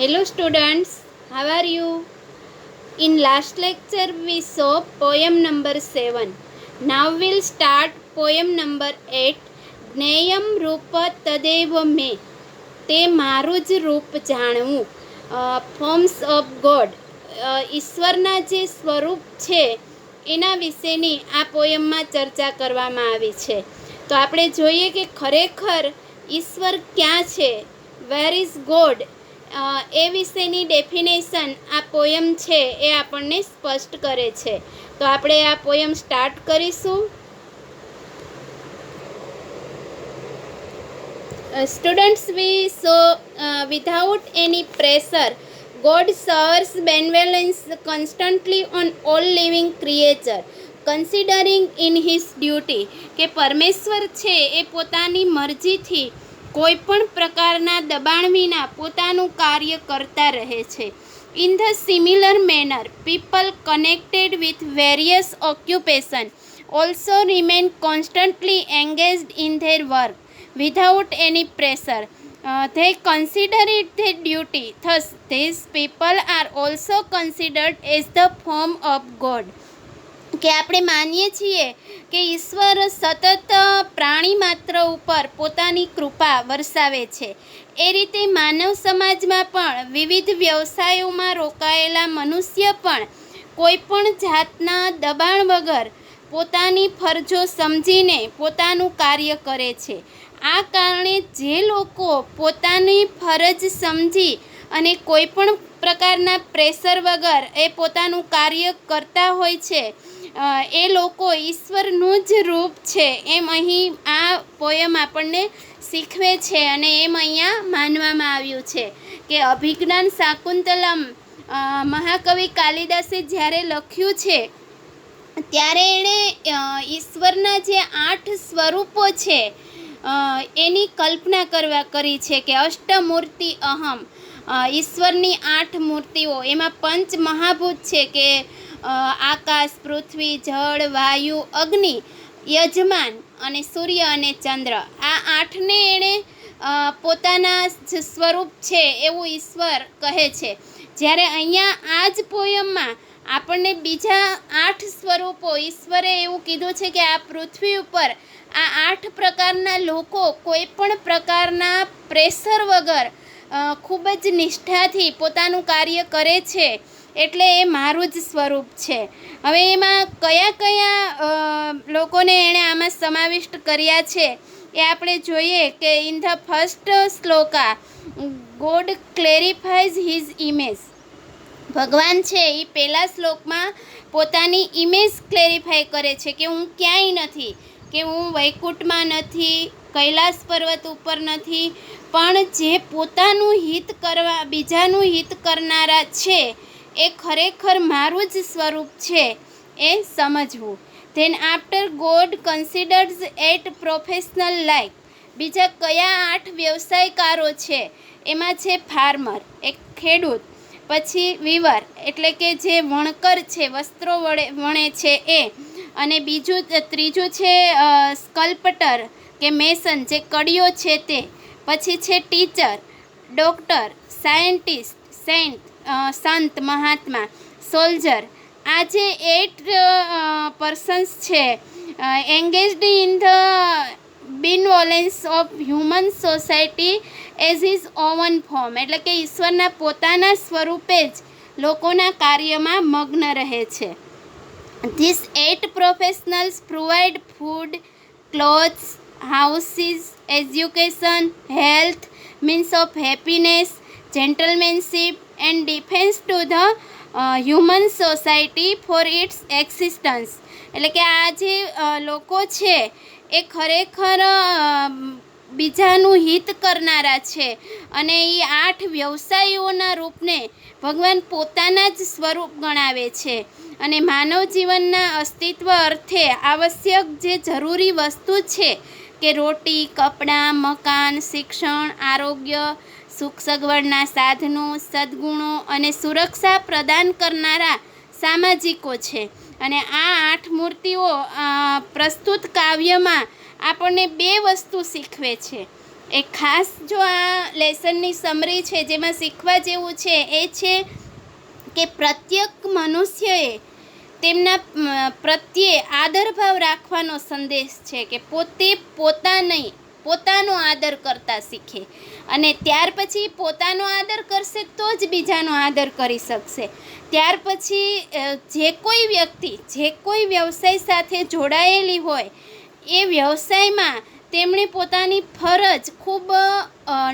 Hello students, how are you? In last lecture we saw poem number 7. Now we'll start poem number 8. જ્ઞેયમ રૂપ તદેવ મે, તે મારું જ રૂપ જાણવું. ફોર્મ્સ ઓફ ગોડ, ઈશ્વરના જે સ્વરૂપ છે એના વિશેની આ પોયમમાં ચર્ચા કરવામાં આવી છે. તો આપણે જોઈએ કે ખરેખર ઈશ્વર ક્યાં છે, વેર ઇઝ ગોડ, એ વિશેની ડેફિનેશન આ પોયમ છે એ આપણને સ્પષ્ટ કરે છે. તો આપણે આ પોયમ સ્ટાર્ટ કરીશું. Students, we saw without any pressure, God showers benevolence constantly on all living creature, considering in his duty. કે પરમેશ્વર છે એ પોતાની મરજીથી કોઈ પણ પ્રકારના દબાણ વિના પોતાનું કાર્ય કરતા રહે છે. In the similar manner, people connected with various occupation also remain constantly engaged in their work without any pressure. They consider it their duty. Thus, these people are also considered as the form of God. કે આપણે માનીએ છીએ કે ઈશ્વર સતત પ્રાણી માત્ર ઉપર પોતાની કૃપા વરસાવે છે. એ રીતે માનવ સમાજમાં પણ વિવિધ વ્યવસાયોમાં રોકાયેલા મનુષ્ય પણ કોઈ પણ જાતના દબાણ વગર પોતાની ફરજો સમજીને પોતાનું કાર્ય કરે છે. આ કારણે જે લોકો પોતાની ફરજ સમજી અને કોઈ પણ પ્રકારના પ્રેશર વગર એ પોતાનું કાર્ય કરતા હોય છે, એ લોકો ઈશ્વરનું જ રૂપ છે એમ અહીં આ પોયમ આપણને શીખવે છે. અને એમ અહીંયા માનવામાં આવ્યું છે કે અભિજ્ઞાન શાકુંતલમ મહાકવિ કાલિદાસે જ્યારે લખ્યું છે ત્યારે એણે ઈશ્વરના જે 8 સ્વરૂપો છે એની કલ્પના કરી છે કે અષ્ટમૂર્તિ અહમ, ઈશ્વરની 8 મૂર્તિઓ. એમાં પંચ મહાભૂત છે કે આકાશ, પૃથ્વી, જળ, વાયુ, અગ્નિ, યજમાન અને સૂર્ય અને ચંદ્ર. આ 8ને એણે પોતાના જ સ્વરૂપ છે એવું ઈશ્વર કહે છે. જ્યારે અહીંયા આ જ પોયમમાં આપણને બીજા 8 સ્વરૂપો ઈશ્વરે એવું કીધું છે કે આ પૃથ્વી ઉપર આ 8 પ્રકારના લોકો કોઈ પણ પ્રકારના પ્રેશર વગર ખૂબ જ નિષ્ઠાથી પોતાનું કાર્ય કરે છે, એટલે એ મારું જ સ્વરૂપ છે. હવે એમાં કયા કયા લોકોને એણે આમાં સમાવિષ્ટ કર્યા છે એ આપણે જોઈએ કે in the first shloka God clarifies his image. ભગવાન છે એ પહેલા શ્લોકમાં પોતાની ઇમેજ ક્લેરિફાઈ કરે છે કે હું ક્યાંય નથી, કે હું વૈકુંઠમાં નથી, કૈલાસ પર્વત ઉપર નથી, પણ જે પોતાનું હિત કરવા, બીજાનું હિત કરનારા છે એ ખરેખર મારું જ સ્વરૂપ છે એ સમજવું. Then after God considers 8 professional like. બીજા કયા 8 વ્યવસાયકારો છે? એમાં છે ફાર્મર, એક ખેડૂત, પછી વીવર એટલે કે જે વણકર છે, વસ્ત્રો વણે છે એ, અને ત્રીજું છે સ્કલ્પટર કે મેસન, જે કડીઓ છે તે, પછી છે ટીચર, ડૉક્ટર, સાયન્ટિસ્ટ, સંત, મહાત્મા, સોલ્જર. આ જે 8 પર્સન્સ છે engaged in the benevolence of human society as is own form, એટલે કે ઈશ્વરના પોતાના સ્વરૂપે જ લોકોના કાર્યમાં મગ્ન રહે છે. These 8 professionals provide food, clothes, houses, education, health, means of happiness, gentlemanship and defense to the human society for its existence. એટલે કે આ જે લોકો છે એ ખરેખર બીજાનું હિત કરનારા છે, અને એ 8 વ્યવસાયીઓના રૂપને ભગવાન પોતાના જ સ્વરૂપ ગણાવે છે. અને માનવ જીવનના અસ્તિત્વ અર્થે આવશ્યક જે જરૂરી વસ્તુ છે કે રોટી, કપડાં, મકાન, શિક્ષણ, આરોગ્ય, સુખ સગવડના સાધનો, સદ્ગુણો અને સુરક્ષા પ્રદાન કરનારા સામાજિકો છે. અને આ 8 મૂર્તિઓ પ્રસ્તુત કાવ્યમાં આપણને 2 વસ્તુ શીખવે છે. એ ખાસ જો આ લેસનની સમરી છે જેમાં શીખવા જેવું છે એ છે કે પ્રત્યેક મનુષ્યએ તેમના પ્રત્યે આદરભાવ રાખવાનો સંદેશ છે કે પોતે પોતાનો આદર કરતા શીખે અને ત્યાર પછી પોતાનો આદર કરશે તો જ બીજાનો આદર કરી શકશે. ત્યાર પછી જે કોઈ વ્યક્તિ જે કોઈ વ્યવસાય સાથે જોડાયેલી હોય એ વ્યવસાયમાં તેમણે પોતાની ફરજ ખૂબ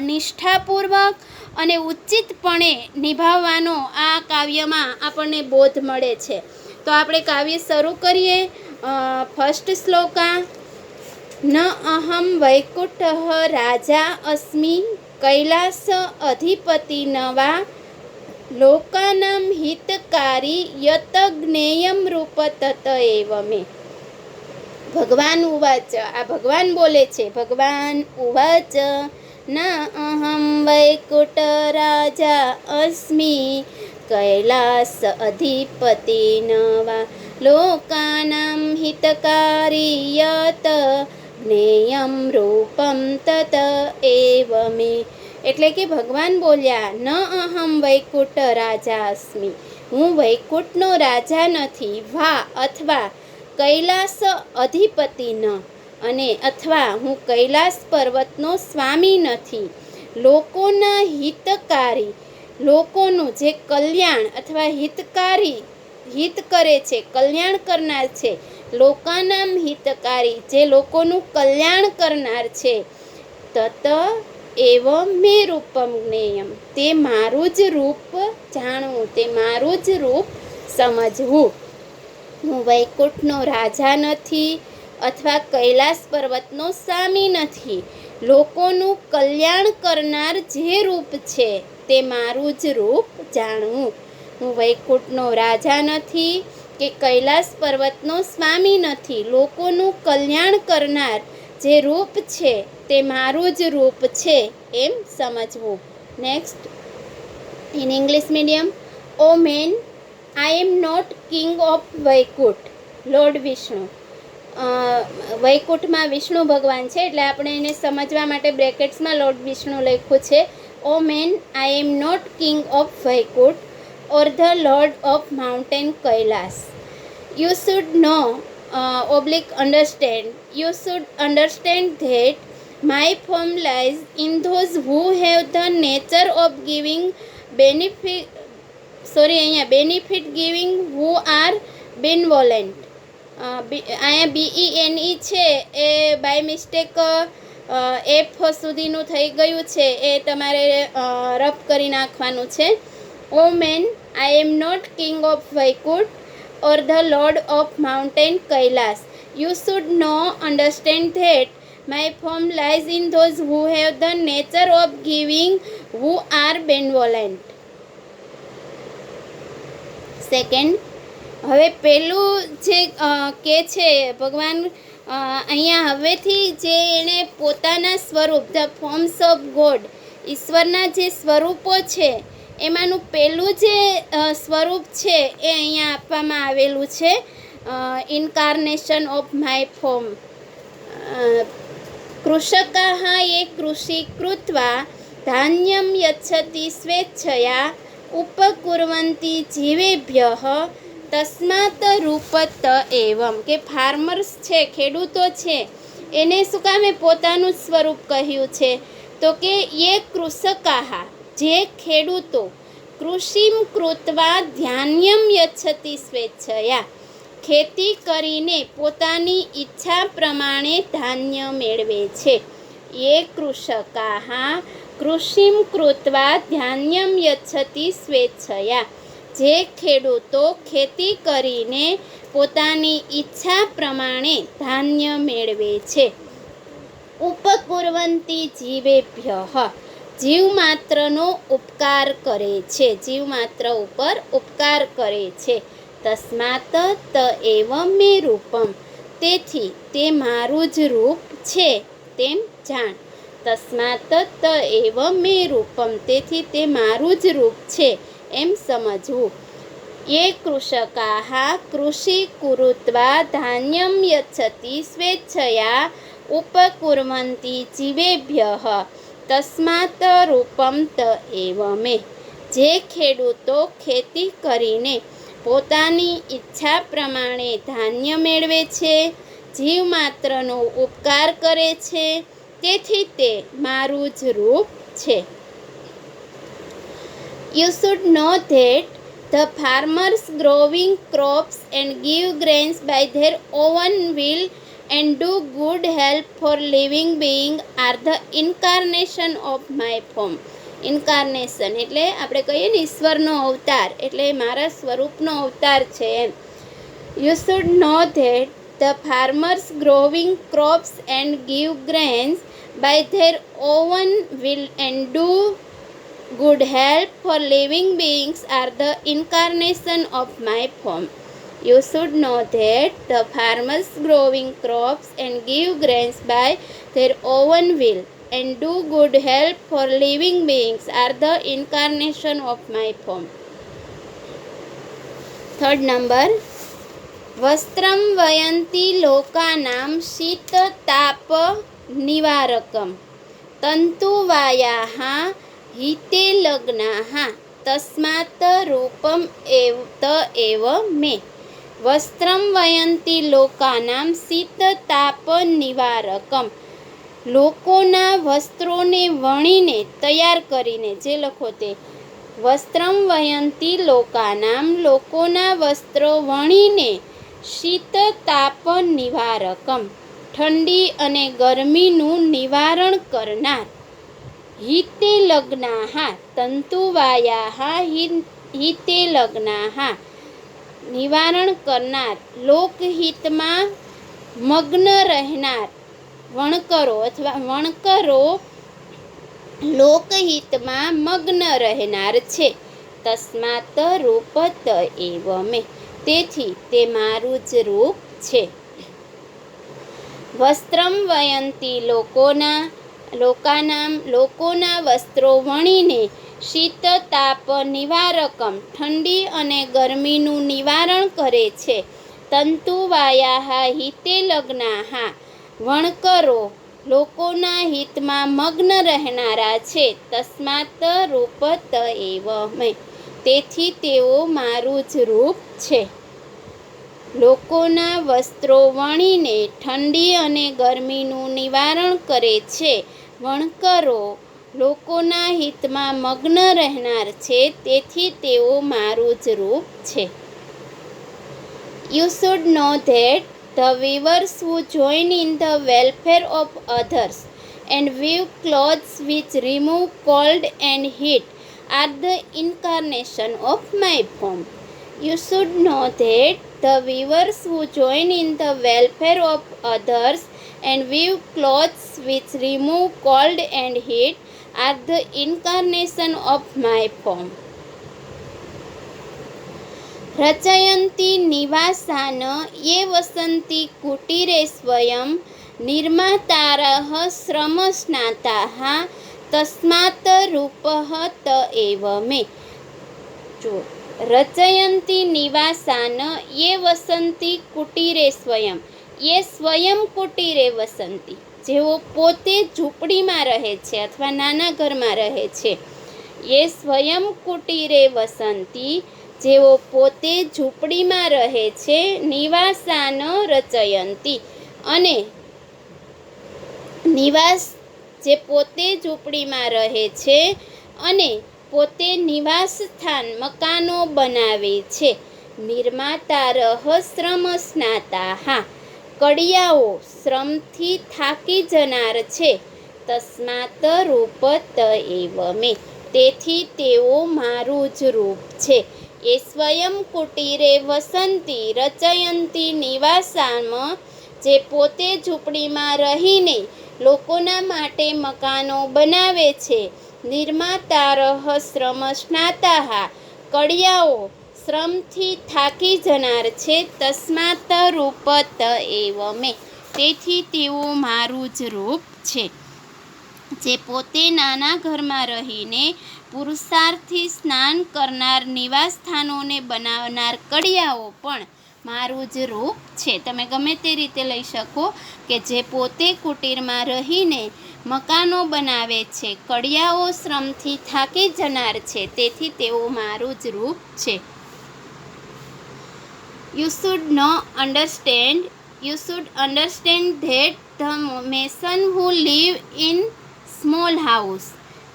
નિષ્ઠાપૂર્વક અને ઉચિતપણે નિભાવવાનો આ કાવ્યમાં આપણને બોધ મળે છે. તો આપણે કાવ્ય શરૂ કરીએ. ફર્સ્ટ શ્લોકા. ન અહમ વૈકુંઠ રાજા અસ્મિ કૈલાસ અધિપતિ નવા લોકાનામ હિતકારી યત જ્ઞેયમ રૂપ તત એવ મે. ભગવાન ઉવાચ. આ ભગવાન બોલે છે. ભગવાન ઉવાચ. ન અહમ વૈકુંઠ રાજા અસ્મિ કૈલાસ અધિપતિ નવા લોકાનામ હિતકારી યત જ્ઞેયમ રૂપમ તત એવ મે. એટલે કે ભગવાન બોલ્યા, ન અહમ વૈકુંઠ રાજા અસ્મિ, હું વૈકુંઠનો રાજા નથી. વા અથવા કૈલાસ અધિપતિ ન, અને અથવા હું કૈલાસ પર્વતનો સ્વામી નથી. લોકોના હિતકારી, લોકોનું જે કલ્યાણ અથવા હિતકારી, હિત કરે છે, કલ્યાણ કરનાર છે. લોકાનામ હિતકારી, જે લોકોનું કલ્યાણ કરનાર છે. તત એવ મે રૂપમ જ્ઞેયમ, તે મારું જ રૂપ જાણવું, તે મારું જ રૂપ સમજવું. હું વૈકુંઠનો રાજા નથી અથવા કૈલાસ પર્વતનો સ્વામી નથી. લોકોનું કલ્યાણ કરનાર જે રૂપ છે તે મારું જ રૂપ જાણવું. હું વૈકુંઠનો રાજા નથી કે કૈલાસ પર્વતનો સ્વામી નથી. લોકોનું કલ્યાણ કરનાર જે રૂપ છે તે મારું જ રૂપ છે એમ સમજવું. Next, in English medium. O man, I am not king of Vaikuntha, lord Vishnu. વૈકુંઠમાં વિષ્ણુ ભગવાન છે એટલે આપણે એને સમજવા માટે બ્રેકેટ્સમાં લોર્ડ વિષ્ણુ લખ્યું છે. O man, I am not king of Vaikuntha or the lord of mountain Kailas. You should know, understand. You should understand that my form lies in those who have the nature of giving benefit giving, who are benevolent. અહીંયા BENE છે એ by mistake F સુધીનું થઈ ગયું છે, એ તમારે rough કરી નાખવાનું છે. O man, I am not king of Vaikuntha or the lord of mountain Kailas. You should know, understand that my form lies in those who have the nature of giving, who are benevolent. Second, હવે પેલું જે કે છે ભગવાન અહીંયા હવેથી જે એણે પોતાના સ્વરૂપ, ધ ફોર્મ્સ ઓફ ગોડ, ઈશ્વરના જે સ્વરૂપો છે એમાંનું પહેલું જે સ્વરૂપ છે એ અહીંયા આપવામાં આવેલું છે. ઇન્કાર્નેશન ઓફ માય ફોર્મ. કૃષકાઃ યે કૃષિ કૃત્વા ધાન્યમ યચ્છતિ સ્વેચ્છયા ઉપકુર્વન્તિ જીવેભ્યઃ તસ્માત રૂપત એવમ. કે ફાર્મર્સ છે, ખેડૂતો છે, એને શું કામે પોતાનું સ્વરૂપ કહ્યું છે? તો કે યે કૃષકાઃ, જે ખેડૂતો, કૃષિમ કૃત્વા ધાન્યમ યચ્છતિ સ્વેચ્છયા, ખેતી કરીને પોતાની ઈચ્છા પ્રમાણે ધાન્ય મેળવે છે. યે કૃષકાઃ કૃષિમ કૃત્વા ધાન્યમ યચ્છતિ સ્વેચ્છયા, જે ખેડૂતો ખેતી કરીને પોતાની ઈચ્છા પ્રમાણે ધાન્ય મેળવે છે. ઉપકુર્વન્તિ જીવેભ્યઃ, જીવ માત્રનો ઉપકાર કરે છે, જીવ માત્ર ઉપર ઉપકાર કરે છે. તસ્માત ત એવ મે રૂપમ, તેથી તે મારું જ રૂપ છે તેમ જાણ. તસ્માત ત એવ મે રૂપમ, તેથી તે મારું જ રૂપ છે એમ સમજવું. યે કૃષકાઃ કૃષિ કુરુત્વા ધાન્યમ યચ્છતિ સ્વેચ્છયા उपकुर्वन्ति जीवेभ्यः तस्मात् रूपं त एव मे। જે ખેડૂતો ખેતી કરીને પોતાની ઈચ્છા પ્રમાણે ધાન્ય મેળવે છે, જીવ માત્રનો ઉપકાર કરે છે, તેથી તે મારું જ રૂપ છે. You should know that the farmers growing crops and give grains by their own will and do good help for living being are the incarnation of my form. ઇન્કાર્નેશન એટલે આપણે કહીએ ને ઈશ્વરનો અવતાર, એટલે મારા સ્વરૂપનો અવતાર છે એમ. You should know that the farmers growing crops and give grains by their own will and do good help for living beings are the incarnation of my form. You should know that the farmers growing crops and give grains by their own will and do good help for living beings are the incarnation of my form. Third number. વસ્ત્રમ વયંતિ લોકાનામ શીત તાપ નિવારકમ તંતુવાયાઃ હિતે લગ્નાઃ તસ્માત રૂપમ ત એવ મે. વસ્ત્રમ વયંતિ લોકાનામ શીત તાપ નિવારકમ. લોકોના વસ્ત્રોને વણીને તૈયાર કરીને, જે લખો તે વસ્ત્રમ વયંતિ લોકાનામ, લોકોના વસ્ત્રો વણીને શીત તાપ નિવારકમ, ઠંડી અને ગરમીનું નિવારણ કરનાર. હિતે લગ્નાઃ તંતુવાયાઃ હિતે લગ્નાઃ, નિવારણ કરનાર, લોકહિતમાં મગ્ન રહેનાર. વણકરો અથવા વણકરો લોકહિતમાં મગ્ન રહેનાર છે. તસ્માત રૂપ ત એવ મે. તેથી તે મારું જ રૂપ છે. વસ્ત્રમ વયંતિ લોકાનામ, લોકોના વસ્ત્રો વણીને શીત તાપ નિવારકમ, ઠંડી અને ગરમીનું નિવારણ કરે છે. તંતુવાયાઃ હિતે લગ્નાઃ, વણકરો લોકોના હિતમાં મગ્ન રહેનારા છે. તસ્માત રૂપ ત એવ મે. તેથી તેઓ મારું જ રૂપ છે. લોકોના વસ્ત્રો વણીને ઠંડી અને ગરમીનું નિવારણ કરે છે. વણકરો લોકોના હિતમાં મગ્ન રહેનાર છે, તેથી તેઓ મારું જ રૂપ છે. You should know that the weavers who join in the welfare of others and weave clothes which remove cold and heat are the incarnation of my form. You should know that the weavers who join in the welfare of others and weave clothes which remove cold and heat are the incarnation of my form. રચયંતિ નિવાસાન યે વસંતિ કુટીરે સ્વયં નિર્માતારઃ શ્રમસ્નાતાઃ તસ્માત રૂપઃ ત એવ મે. જો રચયંતિ નિવાસાન યે વસંતિ કુટીરે સ્વયં, યે સ્વયં કુટીરે વસંતિ, જેઓ પોતે ઝૂંપડીમાં રહે છે અથવા નાના ઘરમાં રહે છે. યે સ્વયં કુટીરે વસંતિ, જેઓ પોતે ઝૂંપડીમાં રહે છે. નિવાસાન રચયંતિ, અને નિવાસ, જે પોતે ઝૂંપડીમાં રહે છે અને પોતે નિવાસ સ્થાન મકાનો બનાવે છે. નિર્માતારઃ શ્રમ સ્નાતાઃ, કડિયાઓ શ્રમથી થાકી જનાર છે. તસ્માત રૂપ ત એવ મે. તેથી તેઓ મારું જ રૂપ છે. એ સ્વયં કુટીરે વસંતિ રચયંતિ નિવાસામ, જે પોતે ઝૂંપડીમાં રહીને લોકોના માટે મકાનો બનાવે છે. નિર્માતારઃ શ્રમ સ્નાતાઃ, કડિયાઓ શ્રમથી થાકી જનાર છે. તસ્માત રૂપ ત એવ મે. તેથી તેઓ મારું જ રૂપ છે. જે પોતે નાના ઘરમાં રહીને પુરુષાર્થથી સ્નાન કરનાર નિવાસ સ્થાનોને બનાવનાર કડિયાઓ પણ મારું જ રૂપ છે. તમે ગમે તે રીતે લઈ શકો કે જે પોતે કુટીરમાં રહીને મકાનો બનાવે છે, કડિયાઓ શ્રમથી થાકી જનાર છે, તેથી તેઓ મારું જ રૂપ છે. You should understand that the mason who live in small house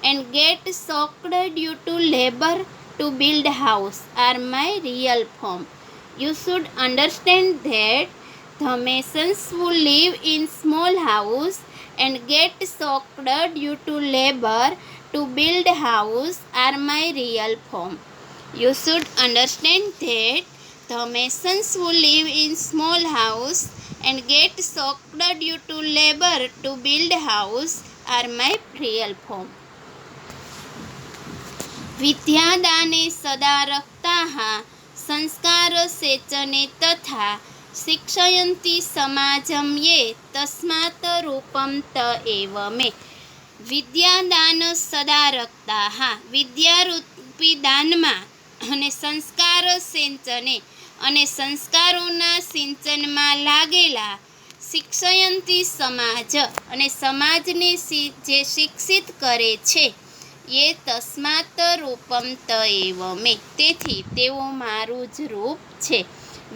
and get shocked due to labor to build house are my real form. You should understand that the masons who live in small house and get shocked due to labor to build house are my real form. You should understand that the masons who live in small house and get shocked due to labor to build house are my real form. विद्यादाने सदा रक्ताः संस्कार सेचने तथा शिक्षयन्ति समाजं ये तस्मात् रूपं त एव मे. વિદ્યાદાન સદા રખતા, વિદ્યારૂપી દાનમાં અને સંસ્કાર સિંચને અને સંસ્કારોના સિંચનમાં લાગેલા, શિક્ષયંતી સમાજ અને સમાજને જે શિક્ષિત કરે છે, એ તસ્માત રૂપમ ત એવ મે, તેથી તેઓ મારું જ રૂપ છે.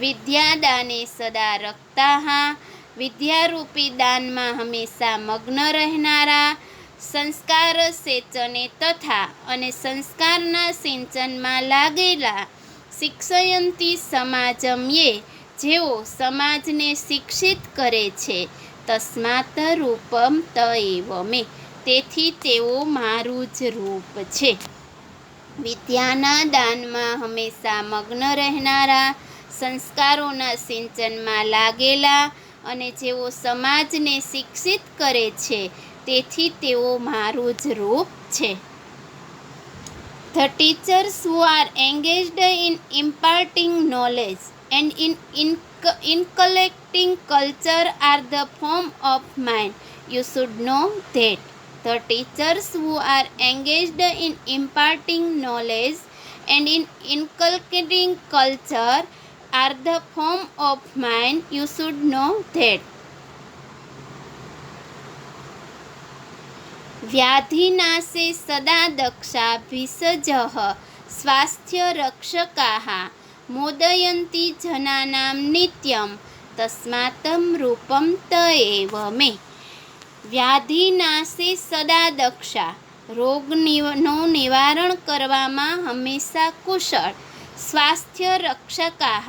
વિદ્યાદાને સદા રખતા, વિદ્યારૂપી દાનમાં હંમેશા મગ્ન રહેનારા, સંસ્કાર સેચને તથા અને સંસ્કારના સિંચનમાં લાગેલા, શિક્ષયંતી સમાજમ યે જેઓ સમાજને શિક્ષિત કરે છે, તસ્માત રૂપમ ત એવ મે, તેથી તેઓ મારું જ રૂપ છે. વિદ્યાના દાનમાં હંમેશા મગ્ન રહેનારા, સંસ્કારોના સિંચનમાં લાગેલા અને જેઓ સમાજને શિક્ષિત કરે છે, તેથી તેઓ મારું જ રૂપ છે. The teachers who are engaged in imparting knowledge and in inculcating culture are the form of mind. You should know that. The teachers who are engaged in imparting knowledge and in inculcating culture are the form of mind. You should know that. व्याधिनाशे सदा दक्षा भिषजः स्वास्थ्यरक्षकाः मोदयन्ति जनानां नित्यं तस्मात् रूपं त एव मे. વ્યાધિનાશે સદા દક્ષા, રોગનું નિવારણ કરવામાં હંમેશા કુશળ, સ્વાસ્થ્ય રક્ષકાહ,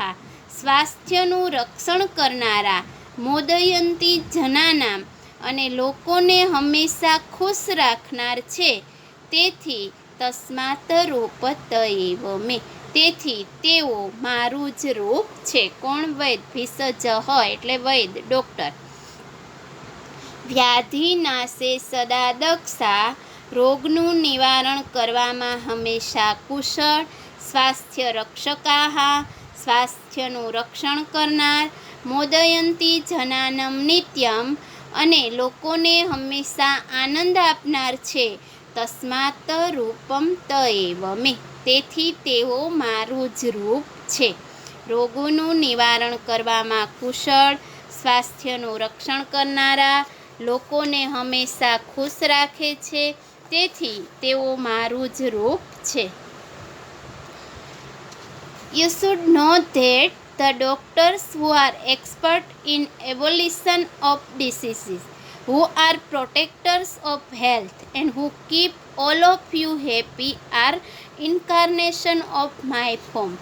સ્વાસ્થ્યનું રક્ષણ કરનારા, મોદયંતી જનાનામ અને લોકોને હંમેશા ખુશ રાખનાર છે, તેથી તસ્માત રૂપ ત એવ મે, તેથી તેઓ મારું જ રૂપ છે. કોણ? વૈદ. ભિષજ એટલે વૈદ, ડૉક્ટર. વ્યાધિનાશે સદા દક્ષા, રોગનું નિવારણ કરવામાં હંમેશા કુશળ, સ્વાસ્થ્ય રક્ષકાહ, સ્વાસ્થ્યનું રક્ષણ કરનાર, મોદયંતી જનાનમ નિત્યમ અને લોકોને હંમેશા આનંદ આપનાર છે, તસ્માત રૂપમ ત એવ મે, તેથી તેઓ મારું જ રૂપ છે. રોગોનું નિવારણ કરવામાં કુશળ, સ્વાસ્થ્યનું રક્ષણ કરનારા, લોકોને હંમેશા ખુશ રાખે છે, તેથી તેઓ મારું જ રૂપ છે. You should know that the doctors who are expert in abolition of diseases, who are protectors of health and who keep all of you happy are incarnation of my form.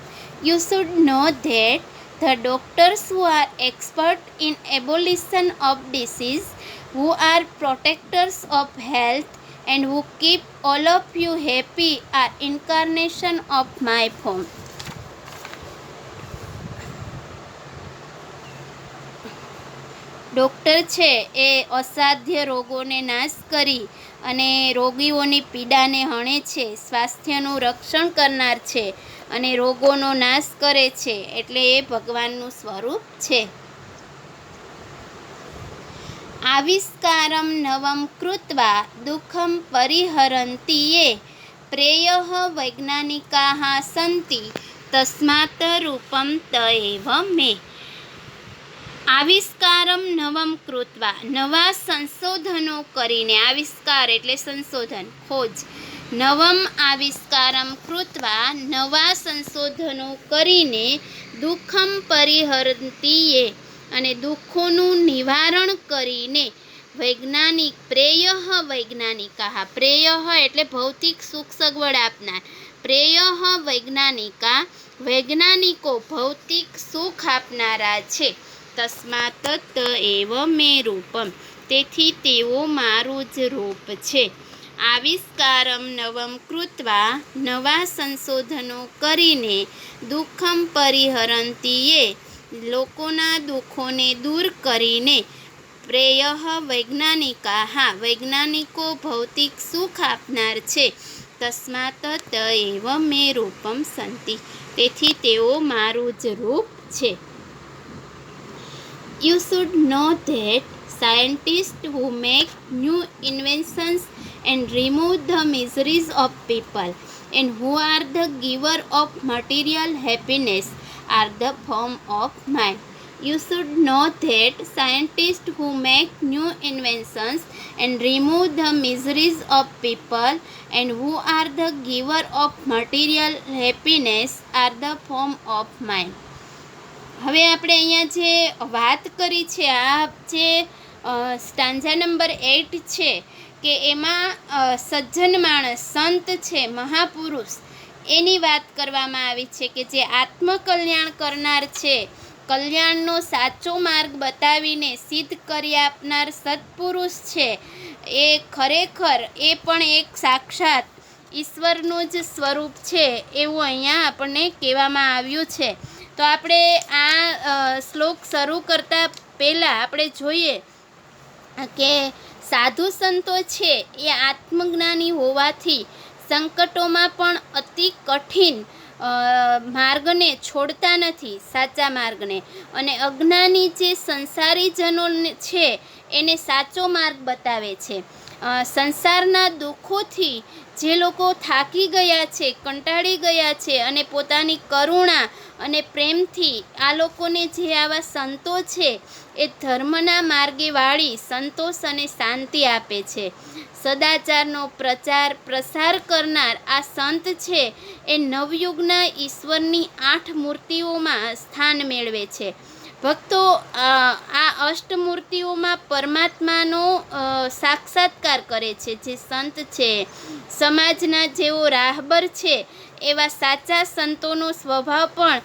You should know that the doctors who are expert in abolition of disease, who are protectors of health and who keep all of you happy are incarnation of my form. Doctor છે એ અસાધ્ય રોગોને નાશ કરી અને રોગીઓની પીડાને હણે છે, સ્વાસ્થ્યનું રક્ષણ કરનાર છે અને રોગોનો નાશ કરે છે, એટલે એ ભગવાનનું સ્વરૂપ છે. આવિષ્કારમ નવમ કૃત્વા દુઃખમ પરિહરન્તિ યે પ્રેયઃ વૈજ્ઞાનિકાઃ સંતિ તસ્માત રૂપમ તએવ મે. આવિષ્કારમ નવમ કૃત્વા, નવા સંશોધનો કરીને, આવિષ્કાર એટલે સંશોધન, ખોજ. નવમ આવિષ્કારમ કૃત્વા, નવા સંશોધનો કરીને, દુઃખમ પરિહરંતીએ, અને દુઃખોનું નિવારણ કરીને, વૈજ્ઞાનિક પ્રેયઃ વૈજ્ઞાનિકા, પ્રેયઃ એટલે ભૌતિક સુખ સગવડ આપનાર, પ્રેયઃ વૈજ્ઞાનિકા, વૈજ્ઞાનિકો ભૌતિક સુખ આપનારા છે. તસ્માત તએવ મે રૂપમ, તેથી તેઓ મારું જ રૂપ છે. આવિષ્કારમ નવમ કૃત્વા, નવા સંશોધનો કરીને, દુઃખમ પરિહરંતીએ, લોકોના દુઃખોને દૂર કરીને, પ્રેયઃ વૈજ્ઞાનિકા, વૈજ્ઞાનિકો ભૌતિક સુખ આપનાર છે. તસ્માત તએવ મે રૂપમ સંતિ, તેથી તેઓ મારું જ રૂપ છે. You should know that scientists who make new inventions and remove the miseries of people, and who are the giver of material happiness, are the form of mind. You should know that scientists who make new inventions and remove the miseries of people, and who are the giver of material happiness, are the form of mind. હવે આપણે અહીંયા જે વાત કરી છે, આ જે stanza number 8 છે, કે એમાં સજ્જન માણસ, સંત છે, મહાપુરુષ, એની વાત કરવામાં આવી છે કે જે આત્મકલ્યાણ કરનાર છે, કલ્યાણનો સાચો માર્ગ બતાવીને સિદ્ધ કરી આપનાર સત્પુરુષ છે, એ ખરેખર એ પણ એક સાક્ષાત ઈશ્વરનું જ સ્વરૂપ છે, એવું અહીંયા આપણને કહેવામાં આવ્યું છે. તો આપણે આ શ્લોક શરૂ કરતાં પહેલાં આપણે જોઈએ કે સાધુ સંતો છે એ આત્મજ્ઞાની હોવાથી સંકટોમાં પણ અતિ કઠિન માર્ગને છોડતા નથી, સાચા માર્ગને, અને અજ્ઞાની જે સંસારીજનો છે એને સાચો માર્ગ બતાવે છે. સંસારના દુઃખોથી જે લોકો થાકી ગયા છે, કંટાળી ગયા છે, અને પોતાની કરુણા અને પ્રેમથી આ લોકોને જે આવા સંતો છે એ ધર્મના માર્ગે વાળી સંતોષ અને શાંતિ આપે છે. સદાચારનો પ્રસાર કરનાર આ સંત છે એ નવયુગના ઈશ્વરની 8 મૂર્તિઓમાં સ્થાન મેળવે છે. ભક્તો આ અષ્ટમૂર્તિઓમાં પરમાત્માનો સાક્ષાત્કાર કરે છે. જે સંત છે, સમાજના જેઓ રાહબર છે, એવા સાચા સંતોનો સ્વભાવ પણ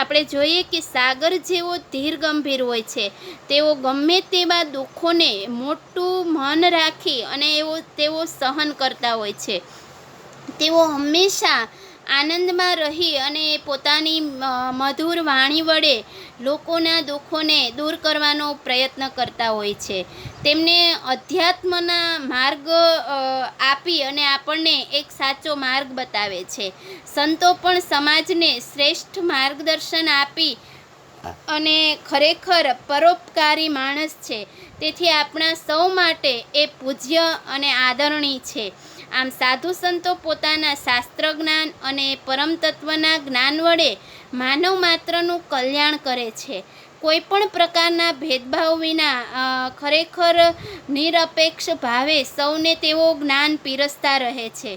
આપણે જોઈએ કે સાગર જેવો ધીર ગંભીર હોય છે. તેઓ ગમે તેવા દુઃખોને મોટું મન રાખી અને તેઓ સહન કરતા હોય છે. તેઓ હંમેશા આનંદમાં રહી અને પોતાની મધુર વાણી વડે લોકોના દુઃખોને દૂર કરવાનો પ્રયત્ન કરતા હોય છે. તેમને અધ્યાત્મના માર્ગ આપી અને આપણને એક સાચો માર્ગ બતાવે છે. સંતો પણ સમાજને શ્રેષ્ઠ માર્ગદર્શન આપી અને ખરેખર પરોપકારી માણસ છે. તેથી આપણા સૌ માટે એ પૂજ્ય અને આદરણીય છે. આમ સાધુ સંતો પોતાના શાસ્ત્ર જ્ઞાન અને પરમ તત્વના જ્ઞાન વડે માનવ માત્રનું કલ્યાણ કરે છે. કોઈ પણ પ્રકારના ભેદભાવ વિના ખરેખર નિરપેક્ષ ભાવે સૌને તેઓ જ્ઞાન પીરસતા રહે છે.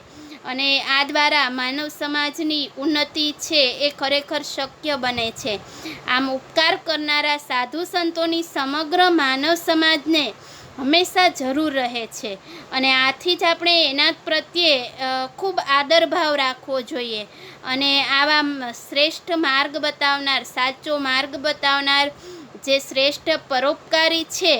અને આ દ્વારા માનવ સમાજની ઉન્નતિ છે એ ખરેખર શક્ય બને છે. આમ ઉપકાર કરનારા સાધુ સંતોની સમગ્ર માનવ સમાજને હંમેશા જરૂર રહે છે. અને આથી જ આપણે એના પ્રત્યે ખૂબ આદરભાવ રાખવો જોઈએ. અને આવા શ્રેષ્ઠ માર્ગ બતાવનાર, સાચો માર્ગ બતાવનાર જે શ્રેષ્ઠ પરોપકારી છે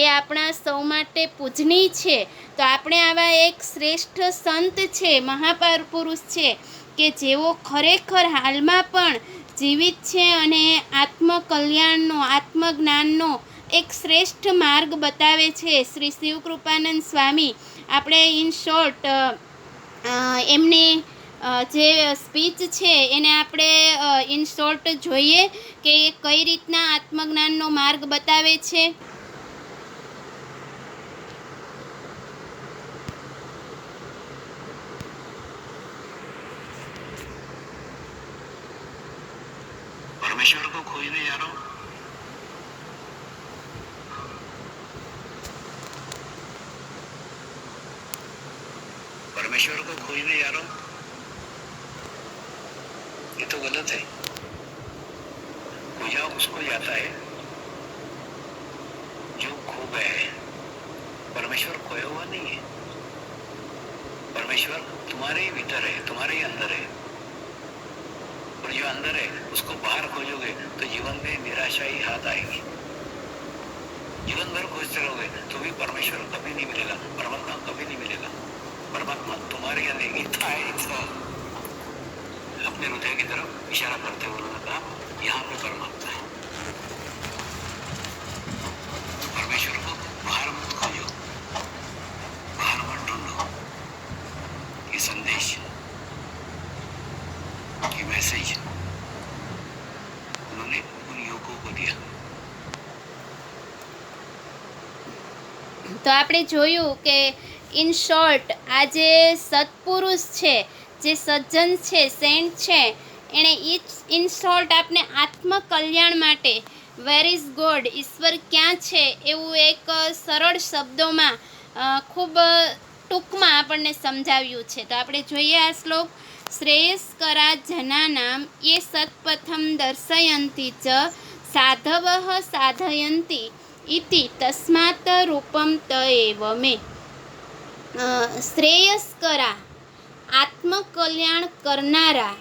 એ આપણા સૌ માટે પૂજનીય છે. તો આપણે આવા એક શ્રેષ્ઠ સંત છે, મહાપુરુષ છે, કે જેઓ ખરેખર હાલમાં પણ જીવિત છે અને આત્મકલ્યાણનો, આત્મજ્ઞાનનો એક શ્રેષ્ઠ માર્ગ બતાવે છે. શ્રી શિવકૃપાનંદ સ્વામી, આપણે ઇન શોર્ટ એમની જે સ્પીચ છે એને આપણે ઇન શોર્ટ જોઈએ કે એ કઈ રીતના આત્મજ્ઞાનનો માર્ગ બતાવે છે. परमेश्वर को खोजने जा रहा हूं, परमेश्वर को खोजने जा रहा हूं, ये तो गलत है। खोजा उसको जाता है जो खो गया है, परमेश्वर खोया हुआ नहीं है। परमेश्वर तुम्हारे ही भीतर है, तुम्हारे ही अंदर है, और जो अंदर है उसको बाहर खोजोगे तो जीवन में निराशा ही हाथ आएगी। जीवन भर खोजते रहोगे तो भी परमेश्वर कभी नहीं मिलेगा, परमात्मा कभी नहीं मिलेगा। परमात्मा तुम्हारे अंदर इतना है, इतना। अपने हृदय की तरफ इशारा करते हुए उन्होंने कहा यहाँ पे परमात्मा है। परमेश्वर को बाहर मत खोजो, बाहर मत ढूंढो। ये संदेश, ये मैसेज उन्होंने उन युवकों को दिया। તો આપણે જોયું કે ઇન શોર્ટ આ જે સત્પુરુષ છે, જે સજ્જન છે, સેન્ટ છે, એણે ઇન શોર્ટ આપને આત્મકલ્યાણ માટે વેર ઇઝ ગોડ, ઈશ્વર ક્યાં છે એવું એક સરળ શબ્દોમાં ખૂબ ટૂંકમાં આપણને સમજાવ્યું છે. તો આપણે જોઈએ આ શ્લોક. શ્રેયસ્કરા જનાનામ એ સત્પથમ દર્શયંતી ચ સાધવઃ સાધયંતી ઇતિ તસ્માત રૂપમ તએવ મે. શ્રેયસ્કરા આત્મકલ્યાણ કરનારા,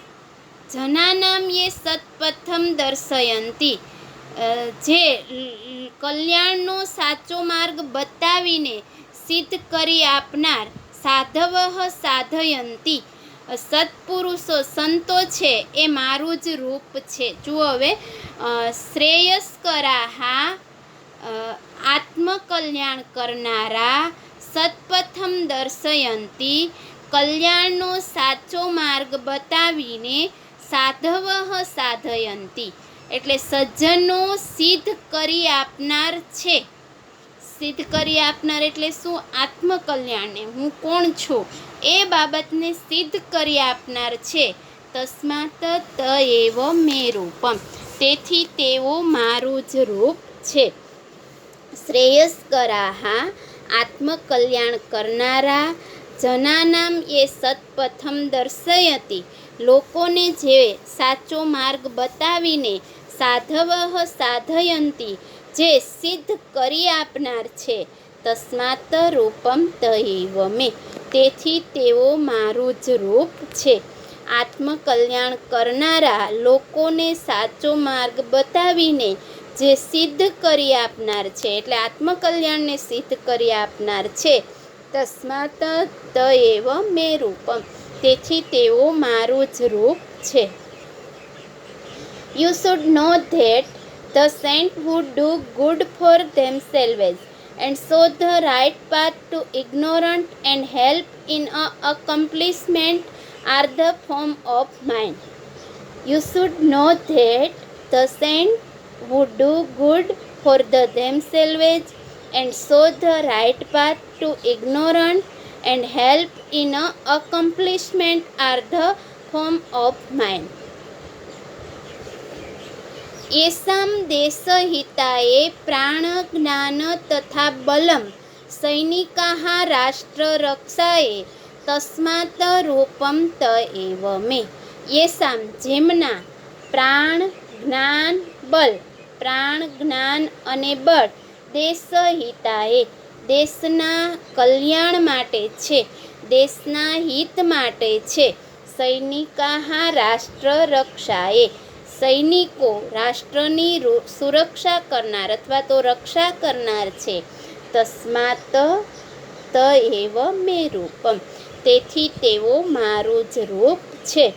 જનાનામ એ સત્પથમ દર્શયંતી જે કલ્યાણનો સાચો માર્ગ બતાવીને સિદ્ધ કરી આપનાર, સાધવઃ સાધયંતી સત્પુરુષો સંતો છે એ મારું જ રૂપ છે. જુઓ હવે, શ્રેયસ્કરા આત્મકલ્યાણ કરનારા, સત્પથમ દર્શયંતી કલ્યાણનો સાચો માર્ગ બતાવીને, સાધવઃ સાધયંતી એટલે સજ્જનો સિદ્ધ કરી આપનાર છે. સિદ્ધ કરી આપનાર એટલે શું? આત્મકલ્યાણને, હું કોણ છું એ બાબતને સિદ્ધ કરી આપનાર છે. તસ્માત તએવ મે રૂપમ, તેથી તેઓ મારું જ રૂપ છે. શ્રેયસ્કરાઃ આત્મકલ્યાણ કરનારા, જનાનામ એ સત્પથમ દર્શયતી લોકોને જે સાચો માર્ગ બતાવીને, સાધવઃ સાધયંતી જે સિદ્ધ કરી આપનાર છે. તસ્માત રૂપમ તએવ મે, તેથી તેઓ મારું જ રૂપ છે. આત્મકલ્યાણ કરનારા, લોકોને સાચો માર્ગ બતાવીને જે સિદ્ધ કરી આપનાર છે, એટલે આત્મકલ્યાણને સિદ્ધ કરી આપનાર છે. તસ્માત તએવ મે રૂપમ, તેથી તેઓ મારું જ રૂપ છે. You should know that the saint would do good for themselves and show the right path to ignorant and help in accomplishment are the form of mind. You should know that the saint would do good for themselves and show the right path to ignorant and help in accomplishment are the form of mind. येषां देशहिताय प्राणज्ञान तथा बलं सैनिकाः राष्ट्ररक्षाय तस्मात् रूपं तएव मे. येषां જેમના પ્રાણ, જ્ઞાન, બલ, પ્રાણ, જ્ઞાન અને બળ દેશહિતાય દેશના કલ્યાણ માટે છે, દેશના હિત માટે છે. સૈનિકાઃ રાષ્ટ્રરક્ષાએ સૈનિકો રાષ્ટ્રની સુરક્ષા કરનાર અથવા તો રક્ષા કરનાર છે. તસ્માત તએવ મે રૂપમ, તેથી તેઓ મારું જ રૂપ છે.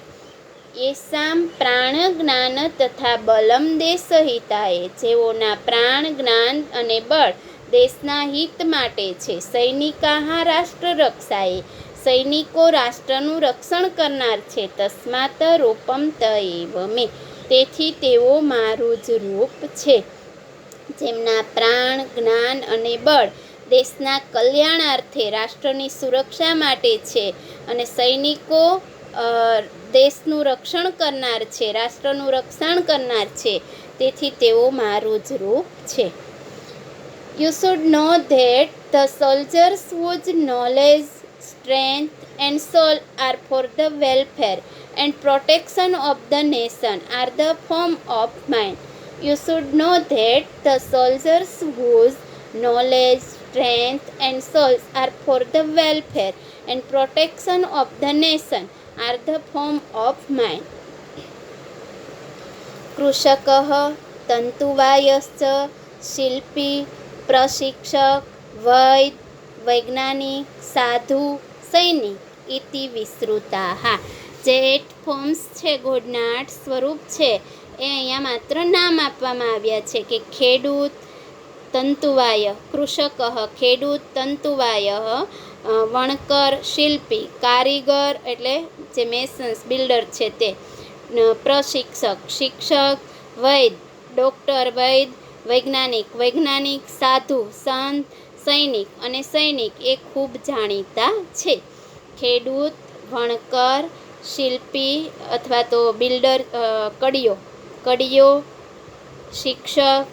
येषां પ્રાણ, જ્ઞાન તથા બલમ દેશહિતાય જેઓના પ્રાણ, જ્ઞાન અને બળ દેશના હિત માટે છે. સૈનિકાઃ રાષ્ટ્રરક્ષાએ સૈનિકો રાષ્ટ્રનું રક્ષણ કરનાર છે. તસ્માત રૂપમ તએવ મે, તેથી તેઓ મારું જ રૂપ છે. જેમના પ્રાણ, જ્ઞાન અને બળ દેશના કલ્યાણાર્થે રાષ્ટ્રની સુરક્ષા માટે છે અને સૈનિકો દેશનું રક્ષણ કરનાર છે, રાષ્ટ્રનું રક્ષણ કરનાર છે, તેથી તેઓ મારું જ રૂપ છે. You should know that the soldiers whose knowledge, strength and soul are for the welfare and protection of the nation are the form of mind. You should know that the soldiers whose knowledge, strength and souls are for the welfare and protection of the nation are the form of mind. कृषकः तन्तुवायश्च शिल्पी प्रशिक्षक वैद्य वैज्ञानिक साधु સૈનિક ઇતિ વિસ્તૃતાઃ. જે 8 forms છે, ગોડના 8 સ્વરૂપ છે, એ અહીંયા માત્ર નામ આપવામાં આવ્યા છે કે ખેડૂત, તંતુવાય, કૃષક, ખેડૂત, તંતુવાય, વણકર, શિલ્પી, કારીગર એટલે જે મેસન્સ બિલ્ડર છે તે, પ્રશિક્ષક, શિક્ષક, વૈદ્ય, ડૉક્ટર, વૈદ્ય, વૈજ્ઞાનિક, સાધુ, સંત, સૈનિક અને સૈનિક એ ખૂબ જાણીતા છે. ખેડૂત, વણકર, શિલ્પી અથવા તો બિલ્ડર, કડીઓ, શિક્ષક,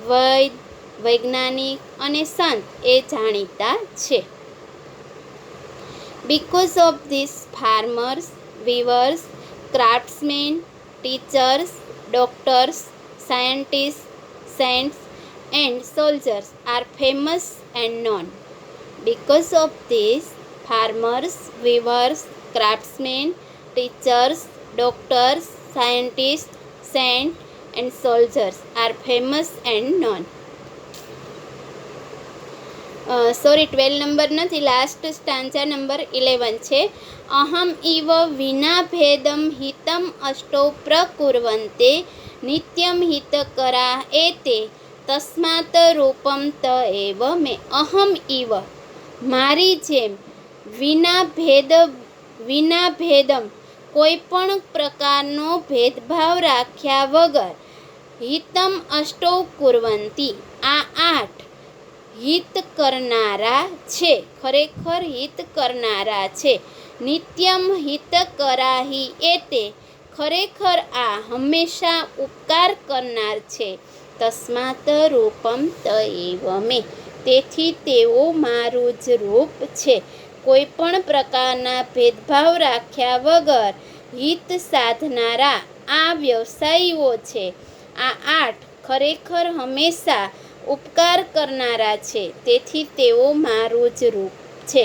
વૈદ્ય, વૈજ્ઞાનિક અને સંત એ જાણીતા છે. Because of this, farmers, weavers, craftsmen, teachers, doctors, scientists, saints and soldiers are famous and known. Because of this, farmers, weavers, craftsmen, teachers, doctors, scientists, saints and soldiers are famous and known. 12 number નથી, last stanza number 11 છે. અહમ eve વિના ભેદમ હિતમ અષ્ટો પ્રકુર્વંતે નિત્યમ હિતકરા એતે તસ્માત રૂપમ ત એવ મે. અહમ eve મારી જેમ, વિના ભેદમ કોઈ પણ પ્રકારનો ભેદભાવ રાખ્યા વગર, હિતમ અષ્ટૌ કુર્વંતી આ 8 હિત કરનારા છે, ખરેખર હિત કરનારા છે. નિત્યમ હિત કરાહી એતે ખરેખર આ હંમેશા ઉપકાર કરનાર છે. તસ્માત રૂપમ ત એવ મે તેથી તેઓ મારું જ રૂપ છે. કોઈ પણ પ્રકારના ભેદભાવ રાખ્યા વગર હિત સાધનારા આ વ્યવસાયીઓ છે. આ 8 ખરેખર હંમેશા ઉપકાર કરનારા છે, તેથી તેઓ મારું જ રૂપ છે.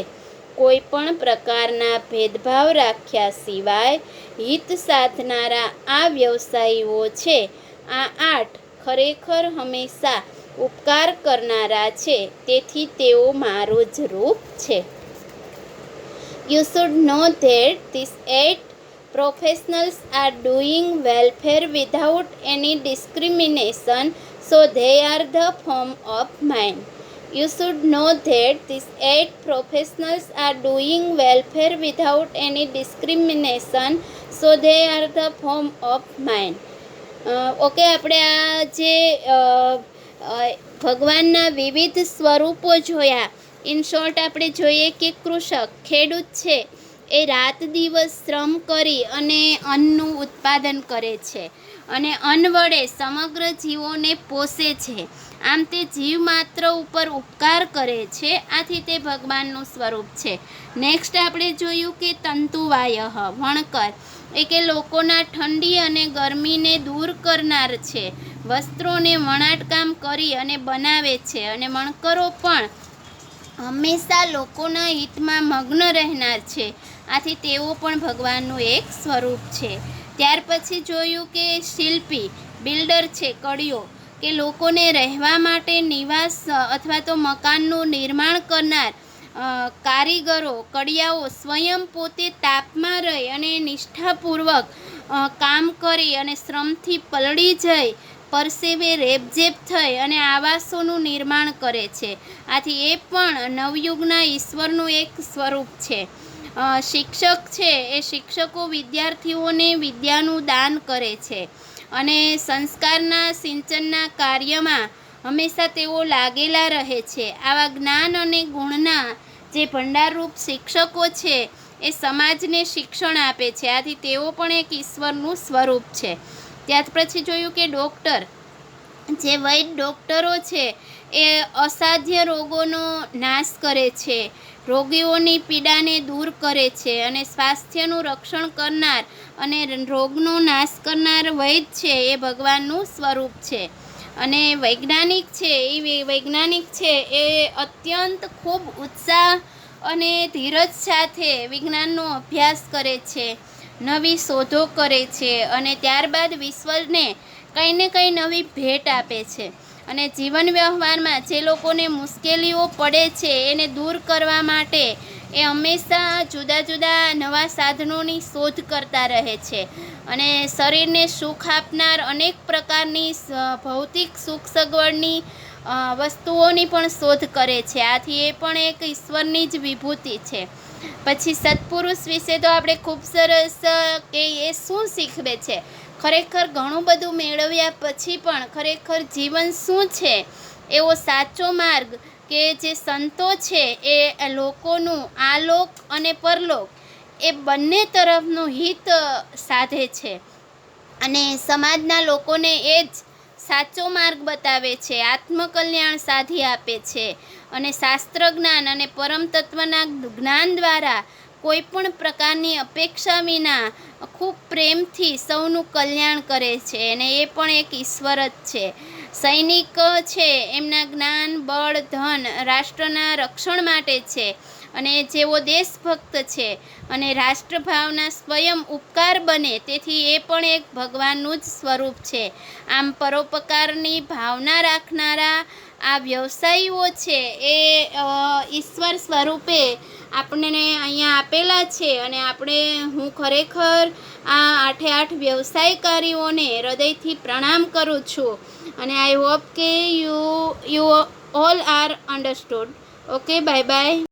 કોઈ પણ પ્રકારના ભેદભાવ રાખ્યા સિવાય હિત સાધનારા આ વ્યવસાયીઓ છે. આ 8 ખરેખર હંમેશા ઉપકાર કરનારા છે, તેથી તેઓ મારું જ રૂપ છે. You should know that these 8 professionals are doing welfare without any discrimination, so they are the form of mind. You should know that these 8 professionals are doing welfare without any discrimination, so they are the form of mind. Okay, આપણે આ જે ભગવાનના વિવિધ સ્વરૂપો જોયા. In short આપણે જોઈએ કે કૃષક, ખેડૂત છે, એ રાત દિવસ શ્રમ કરી અને અન્નનું ઉત્પાદન કરે છે અને અન્ન વડે સમગ્ર જીવોને પોષે છે. આમ તે જીવ માત્ર ઉપર ઉપકાર કરે છે, આથી તે ભગવાનનું સ્વરૂપ છે. નેક્સ્ટ આપણે જોયું કે તંતુવાય, વણકર, એ કે લોકોના ઠંડી અને ગરમીને દૂર કરનાર છે. વસ્ત્રોને વણાટકામ કરી અને બનાવે છે અને વણકરો પણ હંમેશા લોકોના હિતમાં મગ્ન રહેનાર છે, આથી તેઓ પણ ભગવાનનું એક સ્વરૂપ છે. ત્યાર પછી જોયું કે શિલ્પી, બિલ્ડર છે, કડીઓ, કે લોકોને રહેવા માટે નિવાસ અથવા તો મકાનનું નિર્માણ કરનાર કારીગરો, કડિયાઓ સ્વયં પોતે તાપમાં રહી અને નિષ્ઠાપૂર્વક કામ કરી અને શ્રમથી પલળી જઈ પરસેવે રેબઝેબ થઈ અને આવાસોનું નિર્માણ કરે છે. આથી એ પણ નવયુગના ઈશ્વરનું એક સ્વરૂપ છે. શિક્ષક છે, એ શિક્ષકો વિદ્યાર્થીઓને વિદ્યાનું દાન કરે છે અને સંસ્કારના સિંચનના કાર્યમાં હંમેશા તેઓ લાગેલા રહે છે. આવા જ્ઞાન અને ગુણના જે ભંડારરૂપ શિક્ષકો છે, એ સમાજને શિક્ષણ આપે છે. આથી તેઓ પણ એક ઈશ્વરનું સ્વરૂપ છે. ત્યાર પછી જોયું કે ડૉક્ટર, જે વૈદ ડૉક્ટરો છે એ અસાધ્ય રોગોનો નાશ કરે છે, રોગીઓની પીડાને દૂર કરે છે અને સ્વાસ્થ્યનું રક્ષણ કરનાર અને રોગનો નાશ કરનાર વૈદ છે એ ભગવાનનું સ્વરૂપ છે. અને વૈજ્ઞાનિક છે એ અત્યંત ખૂબ ઉત્સાહ અને ધીરજ સાથે વિજ્ઞાનનો અભ્યાસ કરે છે, નવી શોધો કરે છે અને ત્યારબાદ વિશ્વને કંઈ ને કંઈ નવી ભેટ આપે છે. અને જીવન વ્યવહારમાં જે લોકોને મુશ્કેલીઓ પડે છે એને દૂર કરવા માટે એ હંમેશા જુદા જુદા નવા સાધનોની શોધ કરતા રહે છે અને શરીરને સુખ આપનાર અનેક પ્રકારની ભૌતિક સુખ સગવડની વસ્તુઓની પણ શોધ કરે છે. આથી એ પણ એક ઈશ્વરની જ વિભૂતિ છે. પછી સત્પુરુષ વિશે તો આપણે ખૂબ સરસ કે એ શું શીખવે છે, ખરેખર ઘણું બધું મેળવ્યા પછી પણ ખરેખર જીવન શું છે એવો સાચો માર્ગ કે જે સંતો છે એ લોકોનું આલોક અને પરલોક એ બંને તરફનું હિત સાધે છે અને સમાજના લોકોને એ જ સાચો માર્ગ બતાવે છે, આત્મકલ્યાણ સાધી આપે છે અને શાસ્ત્ર જ્ઞાન અને પરમ તત્વના જ્ઞાન દ્વારા કોઈ પણ પ્રકારની અપેક્ષા વિના ખૂબ પ્રેમથી સૌનું કલ્યાણ કરે છે અને એ પણ એક ઈશ્વર જ છે. સૈનિક છે એમના જ્ઞાન, બળ, ધન રાષ્ટ્રના રક્ષણ માટે છે અને જેઓ દેશભક્ત છે અને રાષ્ટ્રભાવના સ્વયં ઉપકાર બને, તેથી એ પણ એક ભગવાનનું જ સ્વરૂપ છે. આમ પરોપકારની ભાવના રાખનારા આ વ્યવસાયીઓ છે એ ઈશ્વર સ્વરૂપે આપણને અહીંયા આપેલા છે અને હું ખરેખર આ 8 વ્યવસાયકારીઓને હૃદયથી પ્રણામ કરું છું અને આઈ હોપ કે you all are understood. Okay, bye bye.